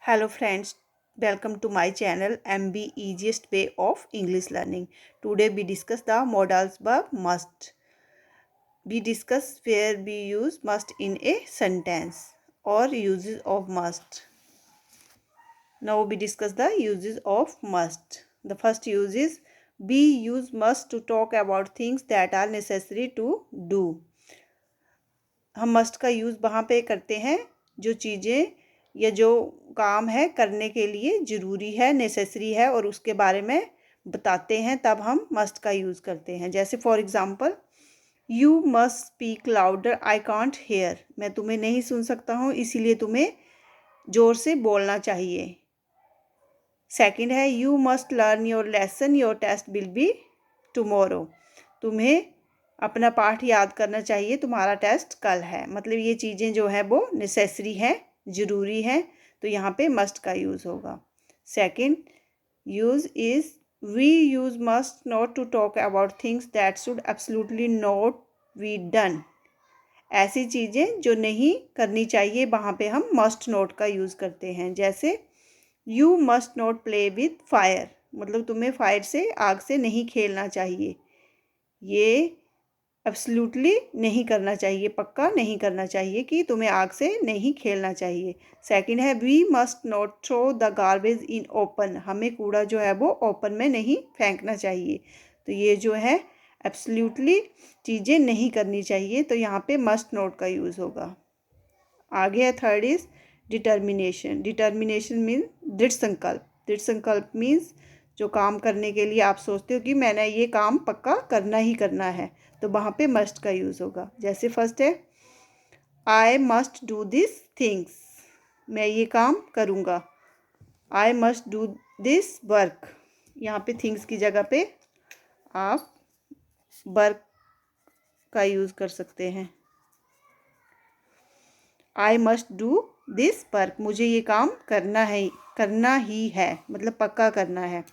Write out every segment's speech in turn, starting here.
Hello friends, welcome to my channel MB Easiest Way of English Learning. Today we discuss the modals verb must. We discuss where we use must in a sentence or uses of must. Now we discuss the uses of must. The first use is we use must to talk about things that are necessary to do. हम must का use वहाँ पे करते हैं जो चीज़ें या जो काम है करने के लिए ज़रूरी है, नेसेसरी है और उसके बारे में बताते हैं, तब हम मस्ट का यूज़ करते हैं। जैसे for example, you must speak louder, I can't hear. मैं तुम्हें नहीं सुन सकता हूँ, इसीलिए तुम्हें ज़ोर से बोलना चाहिए। सेकंड है you must learn your lesson, your test will be tomorrow. तुम्हें अपना पाठ याद करना चाहिए, तुम्हारा टेस्ट कल है। मतलब ये चीज़ें जो है वो नेसेसरी है, ज़रूरी है, तो यहाँ पे मस्ट का यूज़ होगा। Second use is we use must not to talk about things that should absolutely not be done. ऐसी चीज़ें जो नहीं करनी चाहिए, वहाँ पे हम मस्ट नॉट का यूज़ करते हैं। जैसे you must not play with fire, मतलब तुम्हें फायर से, आग से नहीं खेलना चाहिए। ये एब्सोल्युटली नहीं करना चाहिए, पक्का नहीं करना चाहिए कि तुम्हें आग से नहीं खेलना चाहिए। सेकंड है we must not throw the garbage in open, हमें कूड़ा जो है वो ओपन में नहीं फेंकना चाहिए। तो ये जो है एब्सोल्युटली चीज़ें नहीं करनी चाहिए, तो यहाँ पे मस्ट नॉट का यूज़ होगा। आगे है third is determination. Determination means दृढ़ संकल्प। दृढ़ संकल्प मीन्स जो काम करने के लिए आप सोचते हो कि मैंने ये काम पक्का करना ही करना है, तो वहाँ पे मस्ट का यूज़ होगा। जैसे फर्स्ट है I must do this things, मैं ये काम करूँगा। I must do this work, यहाँ पे थिंग्स की जगह पे आप वर्क का यूज़ कर सकते हैं। I must do this work, मुझे ये काम करना ही है, मतलब पक्का करना है।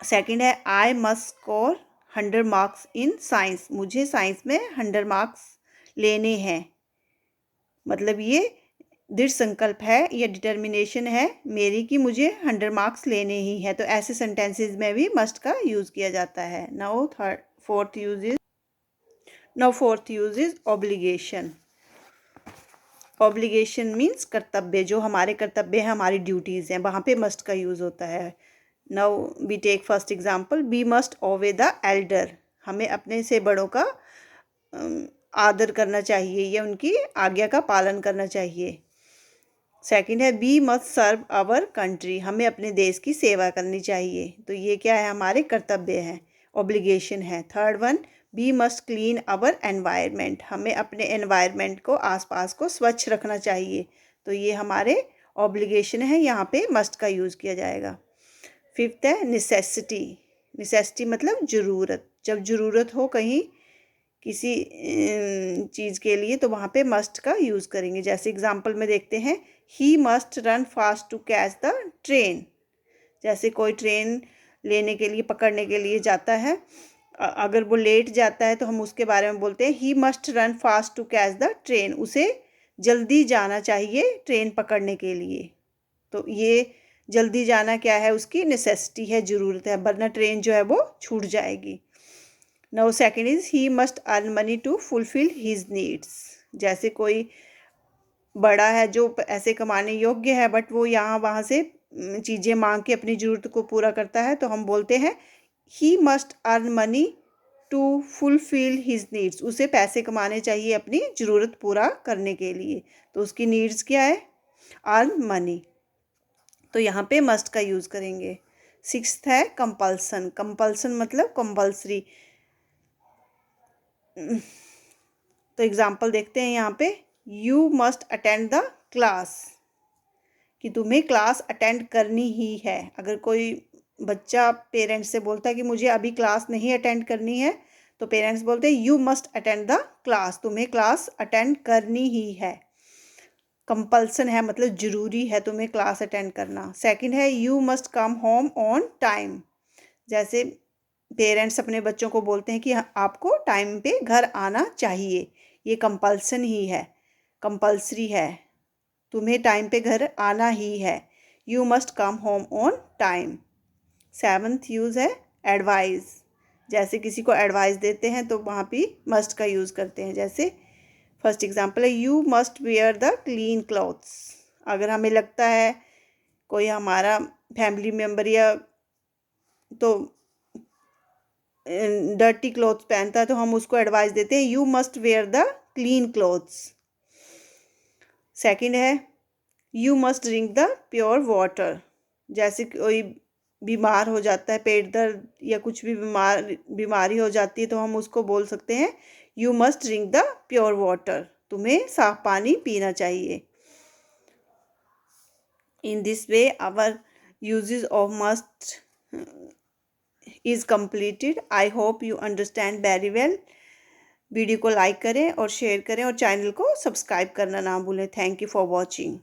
सेकंड है I must score 100 marks in science, मुझे साइंस में 100 मार्क्स लेने हैं। मतलब ये दृढ़ संकल्प है या डिटर्मिनेशन है मेरी कि मुझे 100 मार्क्स लेने ही है, तो ऐसे सेंटेंसेस में भी मस्ट का यूज़ किया जाता है। Now fourth use is obligation. Obligation means कर्तव्य, जो हमारे कर्तव्य हैं, हमारी ड्यूटीज़ हैं, वहाँ पे मस्ट का यूज़ होता है। Now we take first example, we must obey the elder, हमें अपने से बड़ों का आदर करना चाहिए या उनकी आज्ञा का पालन करना चाहिए। सेकंड है we must serve our country, हमें अपने देश की सेवा करनी चाहिए, तो ये क्या है, हमारे कर्तव्य हैं, ऑब्लिगेशन है। Third one we must clean our environment, हमें अपने एनवायरनमेंट को, आसपास को स्वच्छ रखना चाहिए, तो ये हमारे ऑब्लिगेशन है, यहाँ पे मस्ट का यूज़ किया जाएगा। फिफ्थ है नेसेसिटी। नेसेसिटी मतलब ज़रूरत, जब ज़रूरत हो कहीं किसी चीज़ के लिए, तो वहाँ पे मस्ट का यूज़ करेंगे। जैसे एग्जांपल में देखते हैं he must run fast to catch the train, जैसे कोई ट्रेन लेने के लिए, पकड़ने के लिए जाता है, अगर वो लेट जाता है तो हम उसके बारे में बोलते हैं he must run fast to catch the train, उसे जल्दी जाना चाहिए ट्रेन पकड़ने के लिए। तो ये जल्दी जाना क्या है, उसकी नेसेसिटी है, ज़रूरत है, वरना ट्रेन जो है वो छूट जाएगी। Now second is he must earn money to fulfil his needs, जैसे कोई बड़ा है जो ऐसे कमाने योग्य है, बट वो यहाँ वहाँ से चीज़ें मांग के अपनी ज़रूरत को पूरा करता है, तो हम बोलते हैं he must earn money to fulfil his needs, उसे पैसे कमाने चाहिए अपनी ज़रूरत पूरा करने के लिए, तो उसकी नीड्स क्या है, अर्न मनी, तो यहाँ पे मस्ट का यूज़ करेंगे। सिक्स्थ है कंपल्सन। कंपल्सन मतलब कंपल्सरी, तो एग्जाम्पल देखते हैं यहाँ पे you must attend the class, कि तुम्हें क्लास अटेंड करनी ही है। अगर कोई बच्चा पेरेंट्स से बोलता है कि मुझे अभी क्लास नहीं अटेंड करनी है, तो पेरेंट्स बोलते हैं you must attend the class, तुम्हें क्लास अटेंड करनी ही है। कंपल्सन है मतलब ज़रूरी है तुम्हें क्लास अटेंड करना। सेकंड है you must come home on time, जैसे पेरेंट्स अपने बच्चों को बोलते हैं कि आपको टाइम पे घर आना चाहिए, ये कंपल्सन ही है, कंपल्सरी है। तुम्हें टाइम पे घर आना ही है। You must come home on time. 7th use है एडवाइस। जैसे किसी को एडवाइस देते हैं तो वहाँ पे मस्ट का यूज़ करते हैं। जैसे फर्स्ट एग्जांपल है you must wear the clean clothes. अगर हमें लगता है कोई हमारा फैमिली मेम्बर या तो डर्टी क्लॉथ्स पहनता है तो हम उसको एडवाइस देते हैं you must wear the clean clothes. Second है you must drink the pure water. जैसे कोई बीमार हो जाता है, पेट दर्द या कुछ भी बीमारी हो जाती है तो हम उसको बोल सकते हैं you must drink the pure water. तुम्हें साफ पानी पीना चाहिए। In this way our uses of must is completed. I hope you understand very well. Video को लाइक करें और शेयर करें और चैनल को सब्सक्राइब करना ना भूलें। Thank you for watching.